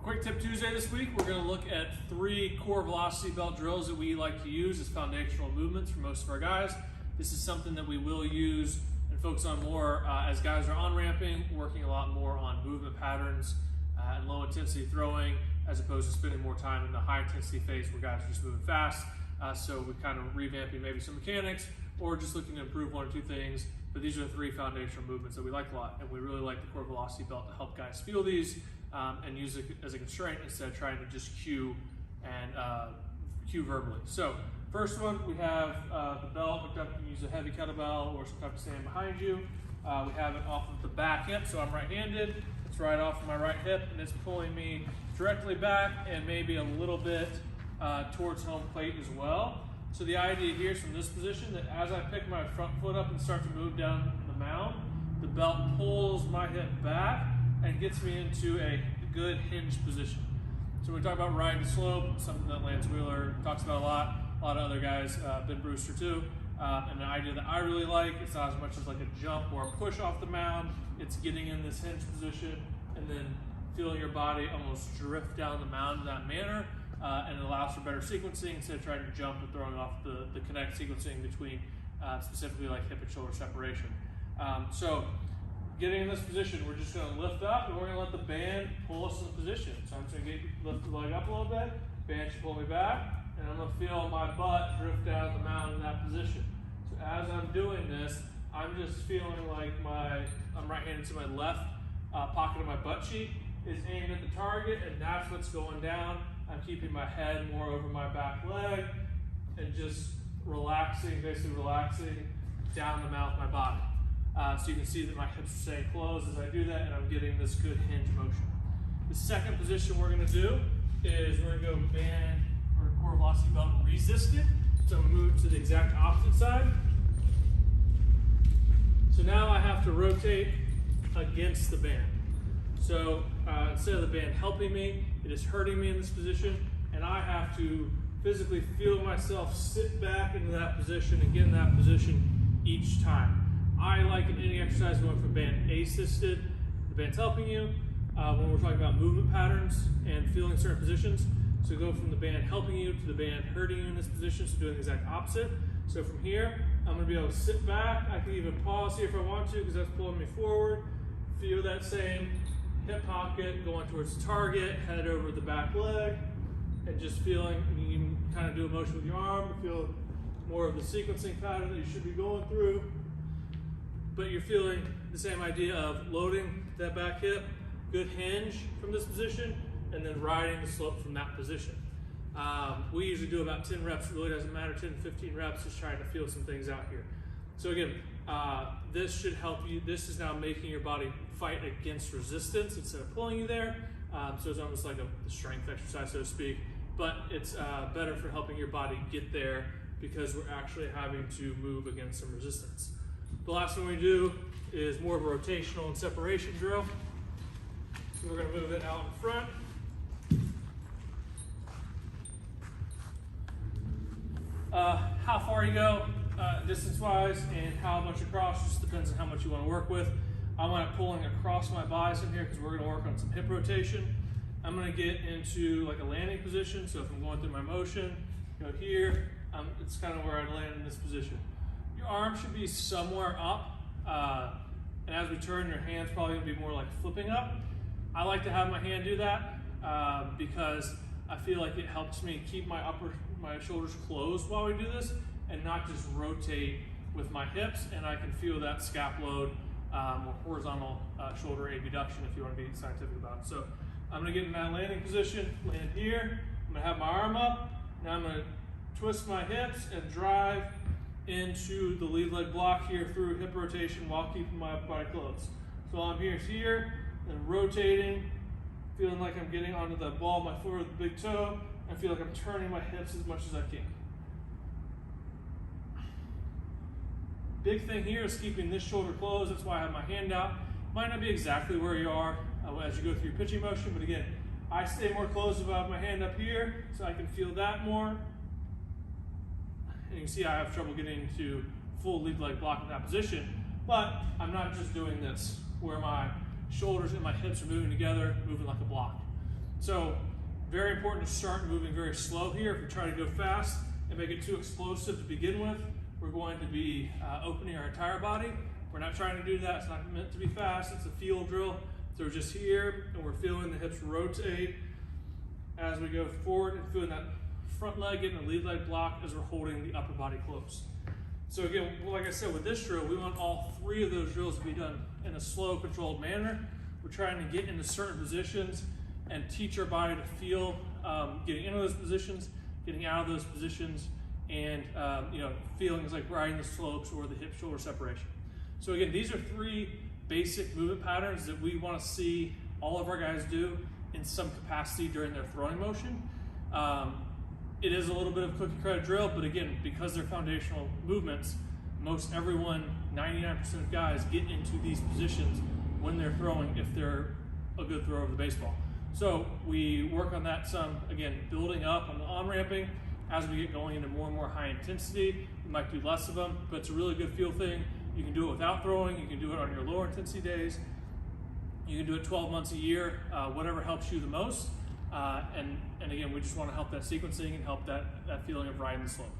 Quick Tip Tuesday this week, we're going to look at 3 core velocity belt drills that we like to use as foundational movements for most of our guys. This is something that we will use and focus on more as guys are on-ramping, working a lot more on movement patterns and low-intensity throwing, as opposed to spending more time in the high-intensity phase where guys are just moving fast. So we're kind of revamping maybe some mechanics or just looking to improve 1 or 2 things. But these are the 3 foundational movements that we like a lot, and we really like the core velocity belt to help guys feel these and use it as a constraint instead of trying to just cue and cue verbally. So first one, we have the belt hooked up. You can use a heavy kettlebell or some type of stand behind you. We have it off of the back hip, so I'm right-handed. It's right off of my right hip, and it's pulling me directly back and maybe a little bit towards home plate as well. So the idea here is from this position that as I pick my front foot up and start to move down the mound, the belt pulls my hip back and gets me into a good hinge position. So when we talk about riding slope, something that Lance Wheeler talks about a lot of other guys, Ben Brewster too, and the idea that I really like, it's not as much as like a jump or a push off the mound, it's getting in this hinge position and then feeling your body almost drift down the mound in that manner, and it allows for better sequencing instead of trying to jump and throwing off the connect sequencing between specifically like hip and shoulder separation. So getting in this position, we're just going to lift up and we're going to let the band pull us in the position. So I'm just going to lift the leg up a little bit, band should pull me back, and I'm going to feel my butt drift down the mound in that position. So as I'm doing this, I'm just feeling like I'm right-handed, so my left pocket of my butt cheek is aimed at the target, and that's what's going down. I'm keeping my head more over my back leg and just relaxing, basically relaxing down the mouth of my body. So you can see that my hips are staying closed as I do that, and I'm getting this good hinge motion. The second position we're going to do is we're going to go band or core velocity belt resisted. So I'm going to move to the exact opposite side. So now I have to rotate against the band. So instead of the band helping me, it is hurting me in this position, and I have to physically feel myself sit back into that position and get in that position each time. I like in any exercise going from band assisted, the band's helping you, when we're talking about movement patterns and feeling certain positions. So go from the band helping you to the band hurting you in this position, so doing the exact opposite. So from here, I'm going to be able to sit back. I can even pause here if I want to because that's pulling me forward. Feel that same hip pocket going towards the target, head over the back leg, and just feeling, you can kind of do a motion with your arm to feel more of the sequencing pattern that you should be going through. But you're feeling the same idea of loading that back hip, good hinge from this position, and then riding the slope from that position. We usually do about 10 reps. It really doesn't matter, 10 to 15 reps, just trying to feel some things out here. So again, this should help you. This is now making your body fight against resistance instead of pulling you there. So it's almost like a strength exercise, so to speak, but it's better for helping your body get there because we're actually having to move against some resistance. The last one we do is more of a rotational and separation drill. So we're going to move it out in front. How far you go distance-wise and how much across just depends on how much you want to work with. I want it pulling across my bicep here because we're going to work on some hip rotation. I'm going to get into like a landing position. So if I'm going through my motion, go here, it's kind of where I land in this position. Your arm should be somewhere up, and as we turn, your hand's probably going to be more like flipping up. I like to have my hand do that because I feel like it helps me keep my shoulders closed while we do this and not just rotate with my hips, and I can feel that scap load or horizontal shoulder abduction if you want to be scientific about it. So I'm going to get in that landing position, land here. I'm going to have my arm up. Now I'm going to twist my hips and drive into the lead leg block here through hip rotation while keeping my body closed. So I'm here, and rotating, feeling like I'm getting onto the ball of my foot with the big toe. I feel like I'm turning my hips as much as I can. Big thing here is keeping this shoulder closed. That's why I have my hand out. Might not be exactly where you are as you go through your pitching motion, but again, I stay more closed if I have my hand up here so I can feel that more. And you can see I have trouble getting to full lead leg block in that position, but I'm not just doing this where my shoulders and my hips are moving together, moving like a block. So very important to start moving very slow here. If you try to go fast and make it too explosive to begin with, we're going to be opening our entire body. We're not trying to do that. It's not meant to be fast. It's a feel drill. So we're just here and we're feeling the hips rotate as we go forward and feeling that front leg getting the lead leg blocked as we're holding the upper body close. So again, like I said, with this drill, we want all three of those drills to be done in a slow, controlled manner. We're trying to get into certain positions and teach our body to feel getting into those positions, getting out of those positions, and feelings like riding the slopes or the hip-shoulder separation. So again, these are three basic movement patterns that we want to see all of our guys do in some capacity during their throwing motion. It is a little bit of cookie cutter drill, but again, because they're foundational movements, most everyone, 99% of guys get into these positions when they're throwing if they're a good thrower of the baseball. So we work on that some, again, building up on the on-ramping. As we get going into more and more high intensity, we might do less of them, but it's a really good feel thing. You can do it without throwing, you can do it on your lower intensity days. You can do it 12 months a year, whatever helps you the most. And again, we just want to help that sequencing and help that feeling of riding the slope.